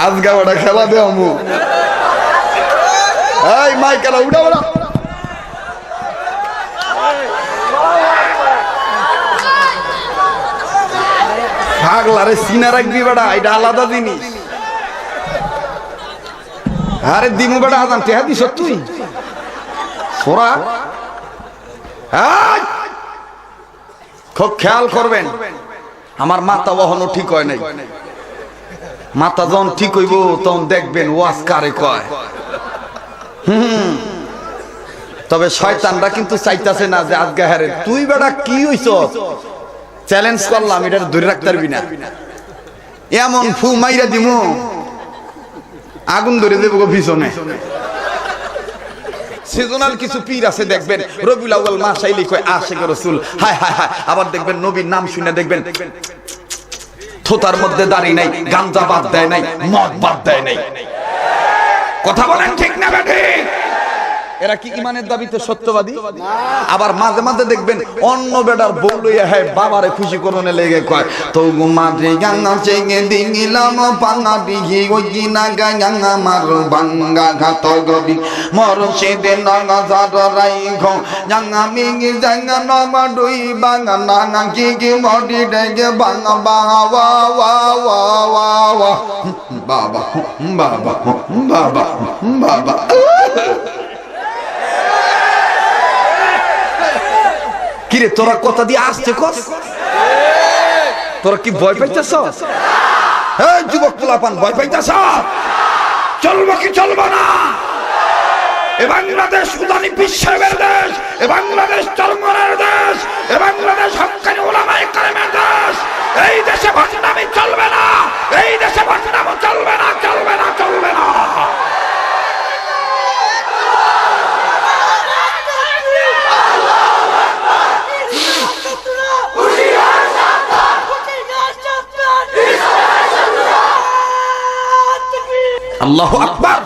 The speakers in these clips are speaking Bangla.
আজকে ওটা খেলা দে আমু এই মাইকেলা উড়া উড়া পাগলারে সিনা রাখবি বেটা, এটা আলাদা জিনিস। আরে দিমু বেটা আজান টেহা দিস তুই সোরা। খুব খেয়াল করবেন, আমার মাথা বহনও ঠিক হয় নাই। মাথা যখন ঠিক হইব তখন দেখবেন ওয়াজ কারে কয়। তবে শয়তানরা কিন্তু চাইতাছে না যে আজকে হারে তুই বেটা কি হইছ, চ্যালেঞ্জ করলাম, এটা ধরে রাখতে পারবি না। এমন ফু মাইরা দিমু আগুন ধরে দেবো পিছনে। সিজনাল কিছু পীর আছে দেখবেন রবিউল আউয়াল মাস আইলে কয় আশিক রাসূল, হায় হায় হায়। আবার দেখবেন নবীর নাম শুনে দেখবেন থোতার মধ্যে দাড়ি নাই, গাঞ্জা বাদ দেয় নাই, মদ বাদ দেয় নাই। কথা বলেন ঠিক না বেঠি? এরা কি ইমানের দাবিতে সত্যবাদী? আবার মাঝে মাঝে দেখবেন অন্য বেটার বউ লইয়া হ্যাঁ বাবারে খুশি করনে লেগে কয় তো মাঝে গাঙ্গা চেঙে দিলাম পাঙ্গা দিঘি ওই না গাঙ্গা মার বাঙ্গা ঘাত গবি মর সেদে নগা জার রাইখ জাঙ্গা মিঙ্গি জাঙ্গা নগা দুই বাঙ্গা নাঙ্গা কি মডি ডেগে বাঙ্গা বাবা ওয়া ওয়া ওয়া ওয়া বাবা বাবা বাবা বাবা। কিরে তোরা কথা দিয়ে আসছে কস, তোরা কি ভয় পাইতেছ? এই যুবক পোলাপান ভয় পাইতেছ? চলবো কি চলবো না? এ বাংলাদেশ উদানি বিশ্বের দেশ, এ বাংলাদেশ চরমনের দেশ, এ বাংলাদেশ হক্কানি উলামায়ে কেরামের দেশ। এই দেশে ভণ্ডামি চলবে না, এই দেশে ভণ্ডামি চলবে না, চলবে না, চলবে না। আল্লাহু আকবার।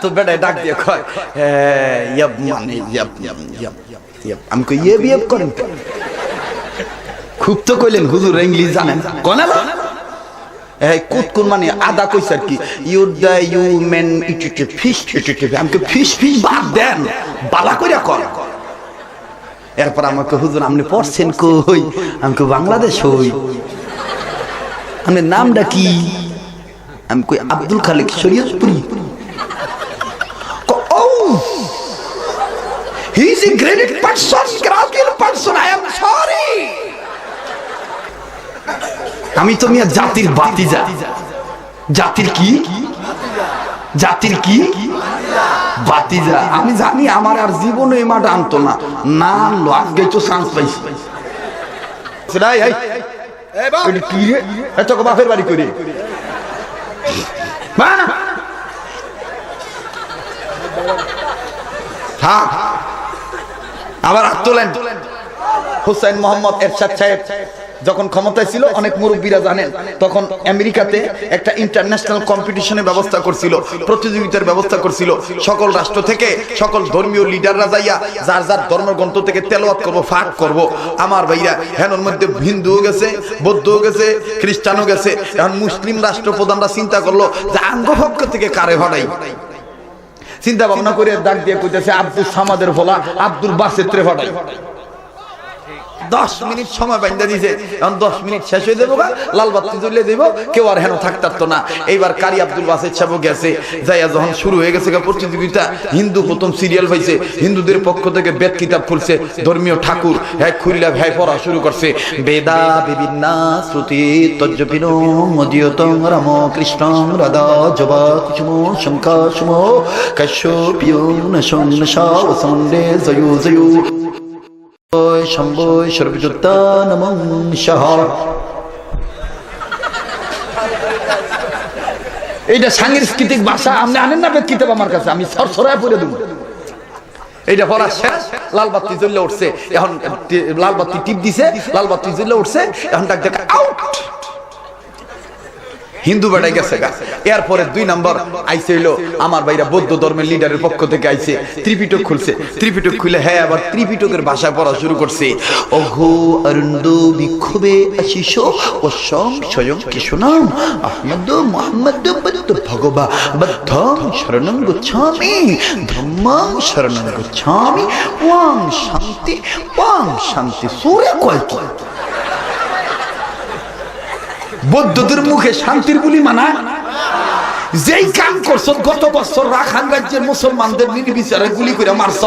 তো বেটা ডাক দিয়ে কয় ইয়াব মানে ইয়াব ইয়াব ইয়াব ইয়াব। আমি কই ইয়ে বিয়ে করেন খুব তো কইলেন হুজুর ইংলিশ জানেন কোন না? এই কুতকুন মানে আদা কইছে কি you the you mean eat fish eat. আমি কই ফিশ ফিশ বাদ দেন, বালা কইরা কর। এরপর আমাকে হুজুর আপনি পড়ছেন কই? আমি কই বাংলাদেশ হই। আপনার নামটা কি? আমি কই আব্দুল খালিক শরীয়তপুরি। He is a great person, great person. I am sorry. আমি তো মিয়া জাতির বাতিজা। জাতির কি? জাতির কি? বাতিজা। আমি জানি আমার আর জীবনে এই মাটা আনতো না, না আনলো আজকে তো চান্স পাইছি। সেটাই কি রে এত বাপের বাড়ি করে আবার হাত তোলেন। হুসাইন মোহাম্মদ এরশাদ সাহেব যখন ক্ষমতায় ছিল, অনেক মুরব্বীরা জানেন, তখন আমেরিকাতে একটা ইন্টারন্যাশনাল কম্পিটিশনের ব্যবস্থা করছিল, প্রতিযোগিতার ব্যবস্থা করছিল। সকল রাষ্ট্র থেকে সকল ধর্মীয় লিডাররা যাইয়া যার যার ধর্মগ্রন্থ থেকে তেলাওয়াত করব, পাঠ করব। আমার ভাইরা হেনর মধ্যে হিন্দুও গেছে, বৌদ্ধও গেছে, খ্রিস্টানও গেছে। এখন মুসলিম রাষ্ট্রপ্রধানরা চিন্তা করলো যে আঙ্গপক্ষ থেকে কারে ভাড়াই। চিন্তা ভাবনা করে ডাক দিয়ে কইতেছে আব্দুল সামাদের ভোলা আব্দুল বাসেত্রে ভাড়াই। 10 মিনিট সময় বাইন্দা দিয়েছে, এখন 10 মিনিট শেষ হয়ে যাবো, লাল বাতি জ্বলিয়ে দেবো, কেউ আর হেন থাকতো না। এইবার কারি আব্দুল বাসেদ সাহেব গেছে, যাইয়া যখন শুরু হয়ে গেছে প্রতিযোগিতা, হিন্দু প্রথম সিরিয়াল পাইছে, হিন্দুদের পক্ষ থেকে বেদ কিতাব খুলছে, ধর্মীয় ঠাকুর হ্যাঁ খুললা ভাই পড়া শুরু করছে। বেদা বিভিন্ন শ্রুতি তজ্জপিন মদিয়তং রাম কৃষ্ণ রাধা জবা কুসুম শঙ্কা সুম কাশ্যপিয় নশং নশা সন্ডে জয়ু জয়ু শম্ভয় সর্বযুক্তা নমঃ শাহ। এইটা সাংস্কৃতিক ভাষা, আপনি আনেন না বেদ কিতাব আমার কাছে, আমি সরসরায় পড়ে দেব। এইটা পড়া শেষ, লাল বাতি জ্বলে উঠছে। এখন লাল বাতি টিপ দিছে, লাল বাতি জ্বলে উঠছে। এখন ডাক দেখ আউট। হিন্দু বেড়াই গেছে গা। এরপরে 2 নম্বর আইছে হইলো আমার ভাইরা বৌদ্ধ ধর্মের লিডারের পক্ষ থেকে আইছে, ত্রিপিটক খুলছে। ত্রিপিটক খুলে হ্যাঁ আবার ত্রিপিটকের ভাষায় পড়া শুরু করছে। অঘো অরুন্দ বিক্ষোভে আশিস অসং স্বয়ং কৃষ্ণাম আহমদ মুহাম্মদ বুদ্ধ ভগবা বুদ্ধং শরণং গচ্ছামি ধম্মং শরণং গচ্ছামি ওয়াং শান্তি সূরা কয় কি? বৌদ্ধদের মুখে শান্তির বুলি মানা? যেই কাম করছ গত বছর রাখাইন রাজ্যের মুসলমানদের নির্বিচারে গুলি করে মারছ,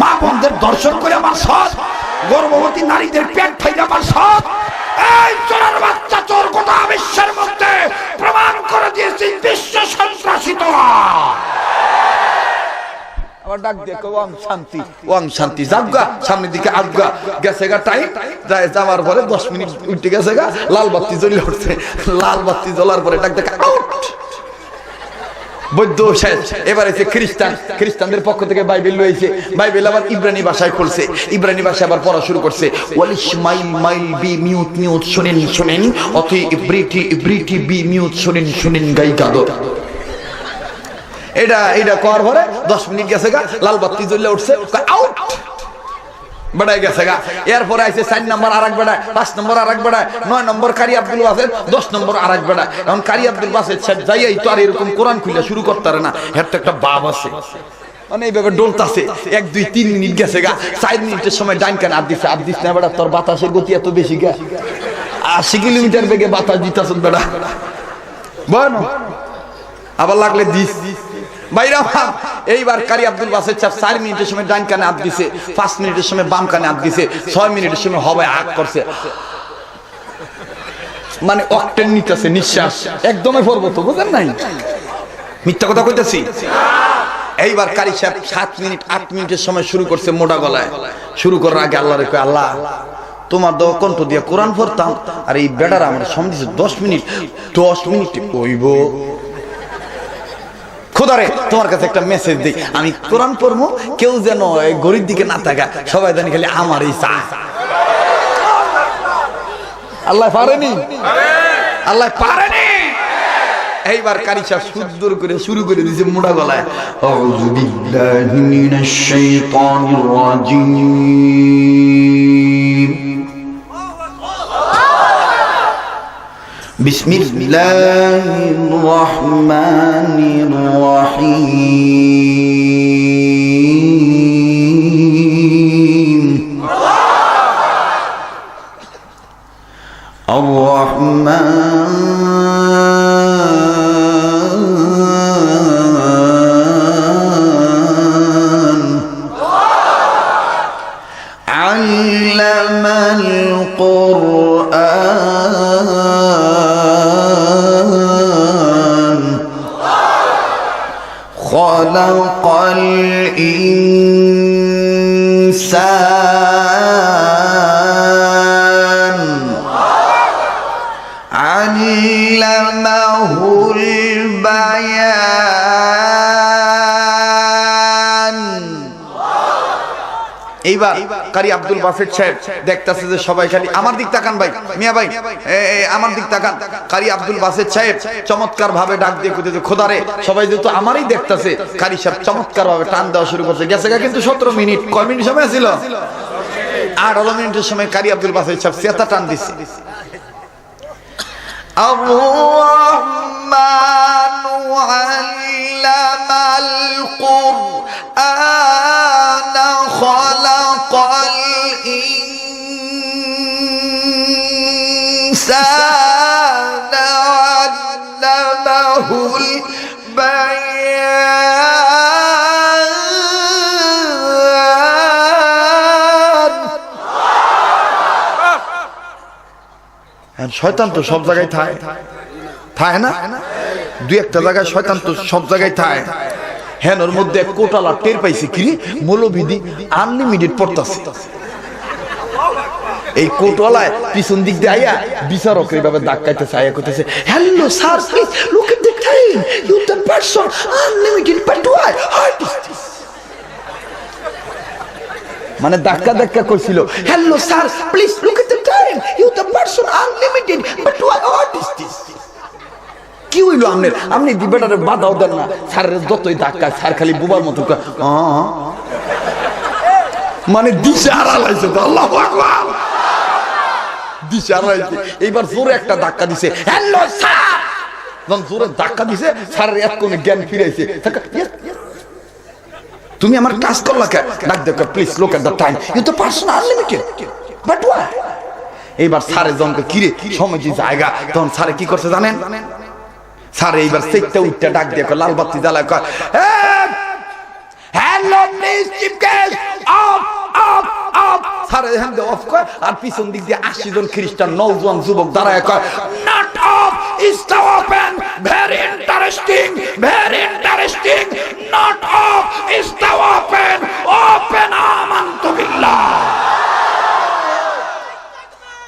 মা বোনদের দর্শন করে মারছ, গর্ভবতী নারীদের পেট ফাইরা মারছ, এই চোরের বাচ্চা চোর গোটা বিশ্বের মধ্যে প্রমাণ করে দিয়েছে বিশ্ব সন্ত্রাসী তোরা। আবার ডাক দিয়ে ওয়াং শান্তি যাবগা, সামনের দিকে আটগা গেছে গা টাইম যায়। যাওয়ার পরে 10 মিনিট উঠে গেছে গা, লাল বাতি জ্বলে উঠছে। লাল বাতি জ্বলার পরে ডাক দেখা আউট, বৌদ্ধ শেষ। এবার এসে খ্রিস্টানদের পক্ষ থেকে বাইবেল লইছে। বাইবেল আবার ইব্রানি ভাষায় খুলছে। ইব্রানি ভাষায় আবার পড়া শুরু করছে। ওয়ালিশ মাইল বি মিউট শুনেন অথই ইব্রিটি বি মিউট শুনেন গাই গাদর। এটা করার পরে 10 মিনিট গেছে গা, লাল বাতি জ্বলে উঠছে, আউট বেড়াই গেছে গা। এরপরে আইছে 4 নম্বর আরেক বেড়ায়, 5 নম্বর আরেক বেড়ায়, 9 নম্বর কারি আব্দুল বাসের, 10 নম্বর আরেক বেড়ায়। এখন কারি আব্দুল বাসের যাইয়াই তো আর এরকম কোরআন খুলে শুরু করতে পারে না, এর তো একটা ভাব আছে। মানে এইভাবে ডোলতাছে। 1 2 3 মিনিট গেছে গা, 4 মিনিটের সময় ডাইন কানে হাত দিচ্ছে না বেড়া, তোর বাতাসের গতি এত বেশি গা, 80 কিলোমিটার বেগে বাতাস দিতাছ বেড়া, বল আবার লাগলে দিস বাইরা। এইবার কারি আব্দুল বাসের 4 মিনিটের সময় ডাইন কানে হাত দিছে, 5 মিনিটের সময় বাম কানে হাত দিছে, 6 মিনিটের সময় হবে আগ করছে। মানে অক্টেন নিতেছে নিঃশ্বাস, একদমই পড়বো তো, বুঝেন নাই? মিথ্যা কথা কইতেছি? এইবার কারি সাহেব 7 মিনিট 8 মিনিটের সময় শুরু করছে মোটা গলায়। শুরু করার আগে আল্লাহরে কয়, আল্লাহ তোমার দেওয়া কণ্ঠ দিয়ে কোরআন পড়তাম, আর এই বেটারা আমার সময় দিচ্ছে 10 মিনিট কইব। খোদারে তোমার কাছে একটা মেসেজ দিই, আমি কোরআন পড়বো, কেউ যেন গরিব দিকে না থাকা, সবাই জানি খালি আমার এই চা। আল্লাহ পারেনি, আল্লাহ পারেনি। এইবার কারি সাহেব সুন্দর করে শুরু করে দিয়েছে মোটা গলায়, আউযু বিল্লাহি মিনাশ শাইতানির রাজিম, বিসমিল্লাহির রহমানির রহিম, আর রহমান আল্লামাল কুরআন খালাকাল ইনসান আল্লামাহুল বায়ান। এইবার কারি আব্দুল বাসেট সাহেব দেখতেছে যে সবাই খালি আমার দিক তাকান, ভাই মিয়া ভাই আমার দিক তাকান। কারি আব্দুল বাসেট সাহেব চমৎকার ভাবে ডাক দিয়ে কইতেছে, খোদারে সবাই যেহেতু আমারই দেখতেছে। কারি সাহেব চমৎকার ভাবে টান দেওয়া শুরু করছে। গেছে কিন্তু 17 মিনিট। কয় মিনিট সময় ছিল? 18 মিনিটের সময় কারি আব্দুল বাসেট সাহেব সেতা টান দিচ্ছে। আর-রহমানু আল্লামাল কুরআন খালাকাল ইনসানা আল্লামাহুল বায়ান। শয়তান তো সব জায়গায় থাকে না? 2-1টা জায়গায় শয়তান তো সব জায়গায় থাকে। হ্যাঁ, ওর মধ্যে কোটালা টের পাইছে কি মৌলবিদি আনলিমিটেড পড়তাছে। এই কোটওয়ালায় পিছন দিক দিয়ে আইয়া বিচারকের এইভাবে ধাক্কাইতেছে, আইয়া কইতেছে, hello sir, please look at the time, you the person unlimited but why what is this. মানে ধাক্কা কইছিল, hello sir, please look at the time, you the person unlimited but why what is this. কি হইলো আপনার? আপনি দিবেটারে বাধাও দেন না, স্যারের যতই ধাক্কা স্যার খালি বুবার মতো মানে দিশা হারাইছে তো। আল্লাহু আকবার, দিশা হারাইছে। এইবার জোরে একটা ধাক্কা দিছে, হ্যালো স্যার, যখন জোরে ধাক্কা দিছে স্যারের এক কোণে জ্ঞান ফিরাইছে। তুমি আমার কাজ করলা কে? ডাক দেখো, please look at the time, you তো পারসন আনলিমিটেড, বাট ওয়াই? এইবার স্যারের জনকে কিরে সময় জায়গা, তখন স্যারে কি করছে জানেন? স্যার এইবার সেটটা উঠতে ডাক দিয়ে লাল বাতি জ্বালায় কয়, hello please chief guest, of of of. Sir hand of কয়, আর পিছন দিক দিয়ে 80 জন খ্রিস্টান নওজোয়ান যুবক দাঁড়ায় কয়, নট অফ, স্টপ।